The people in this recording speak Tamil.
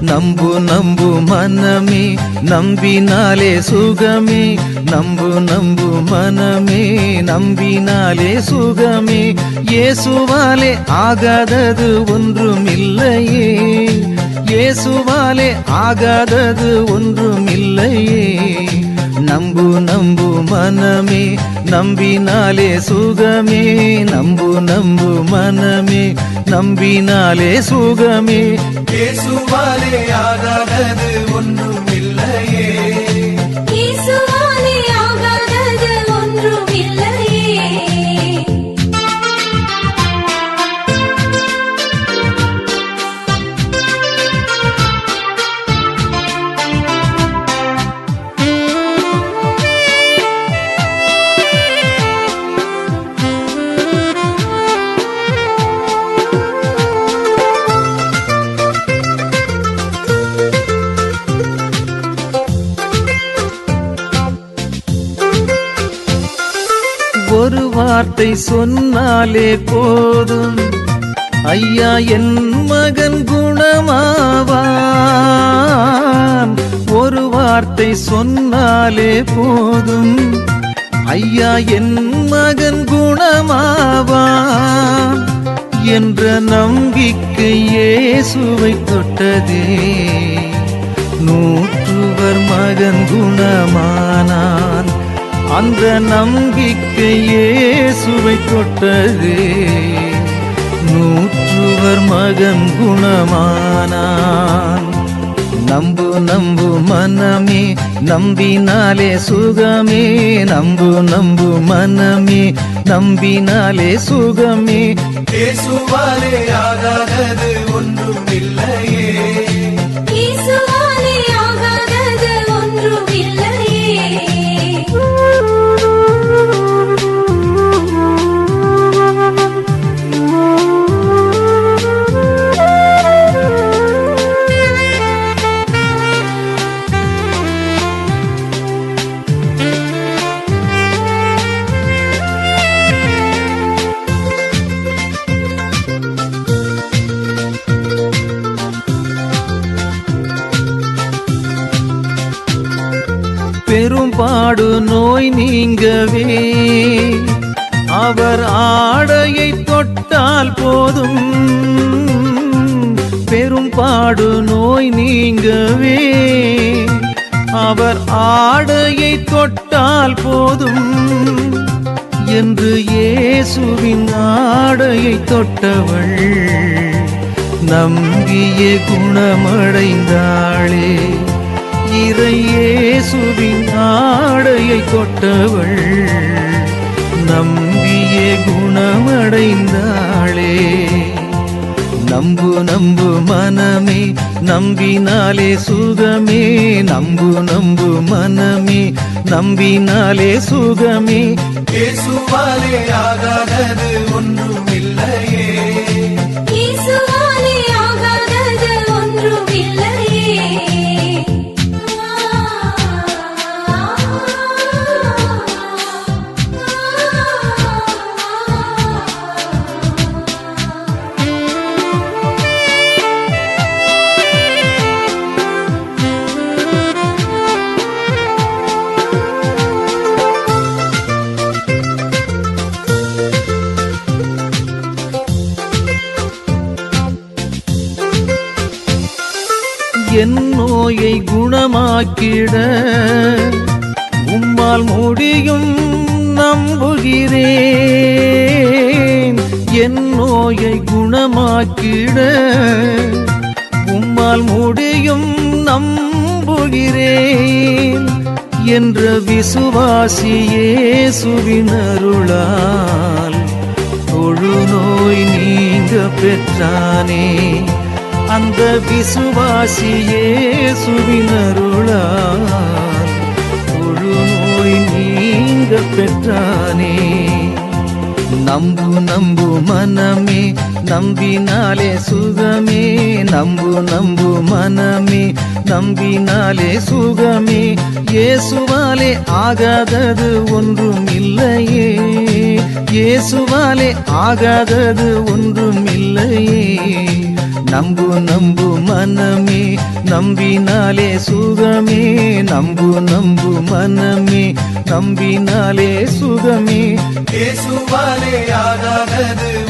நம்பு நம்பு மனமே நம்பினாலே சுகமே, நம்பு நம்பு மனமே நம்பினாலே சுகமே, இயேசுவாலே ஆகாதது ஒன்றுமில்லையே, இயேசுவாலே ஆகாதது ஒன்றுமில்லையே. நம்பு நம்பு மனமே நம்பினாலே சுகமே, நம்பு நம்பு மனமே நம்பினாலே சுகமே, இயேசுவாலே ஆகாதது ஒன்றுமில்லையே, இயேசுவாலே ஆகாதது ஒன்றுமில்லையே. ஒரு வார்த்தை சொன்னாலே போதும் ஐயா என் மகன் குணமாவான், ஒரு வார்த்தை சொன்னாலே போதும் ஐயா என் மகன் குணமாவான் என்ற நம்பிக்கை இயேசுவை தொட்டதே, நூற்றுவர் மகன் குணமானான், அந்த நம்பிக்கை இயேசுவை தொட்டதே, நூற்றுவர் மகன் குணமானான். நம்பு நம்பு மனமே நம்பினாலே சுகமே, நம்பு நம்பு மனமே நம்பினாலே சுகமே, இயேசுவாலே ஆகாதது ஒன்றுமில்லையே, இயேசுவாலே ஆகாதது ஒன்றுமில்லையே. பெரும்பாடு நோய் நீங்கவே அவர் ஆடையை தொட்டால் போதும், பெரும்பாடு நோய் நீங்கவே அவர் ஆடையை தொட்டால் போதும் என்று இயேசுவின் ஆடையை தொட்டவள் நம்பியே குணமடைந்தாளே, இறை இயேசுவின் ஆடையை தொட்டவள் நம்பியே குணமடைந்தாளே. நம்பு நம்பு மனமே நம்பினாலே சுகமே, நம்பு நம்பு மனமே நம்பினாலே சுகமே, இயேசுவாலே ஆகாதது ஒன்றுமில்லையே, இயேசுவாலே ஆகாதது ஒன்றுமில்லையே. என் நோயை குணமாக்கிட உம்மால் முடியும் நம்புகிறேன், என் நோயை குணமாக்கிட உம்மால் முடியும் நம்புகிறேன் என்ற விசுவாசி இயேசுவின் அருளால் தொழுநோய் நீங்க பெற்றானே, அந்த விசுவாசியே சுவினருளால் தொழுநோய் நீங்க பெற்றானே. நம்பு நம்பு மனமே, நம்பினாலே சுகமே. நம்பு மனமே, நம்பினாலே சுகமே. இயேசுவாலே ஆகாதது ஒன்றும் இல்லையே. இயேசுவாலே ஆகாதது ஒன்றும் இல்லையே. நம்பு மனமே, நம்பினாலே சுகமே. நம்பு மனமே, நம்பினாலே சுகமே. இயேசுவாலே ஆகாதது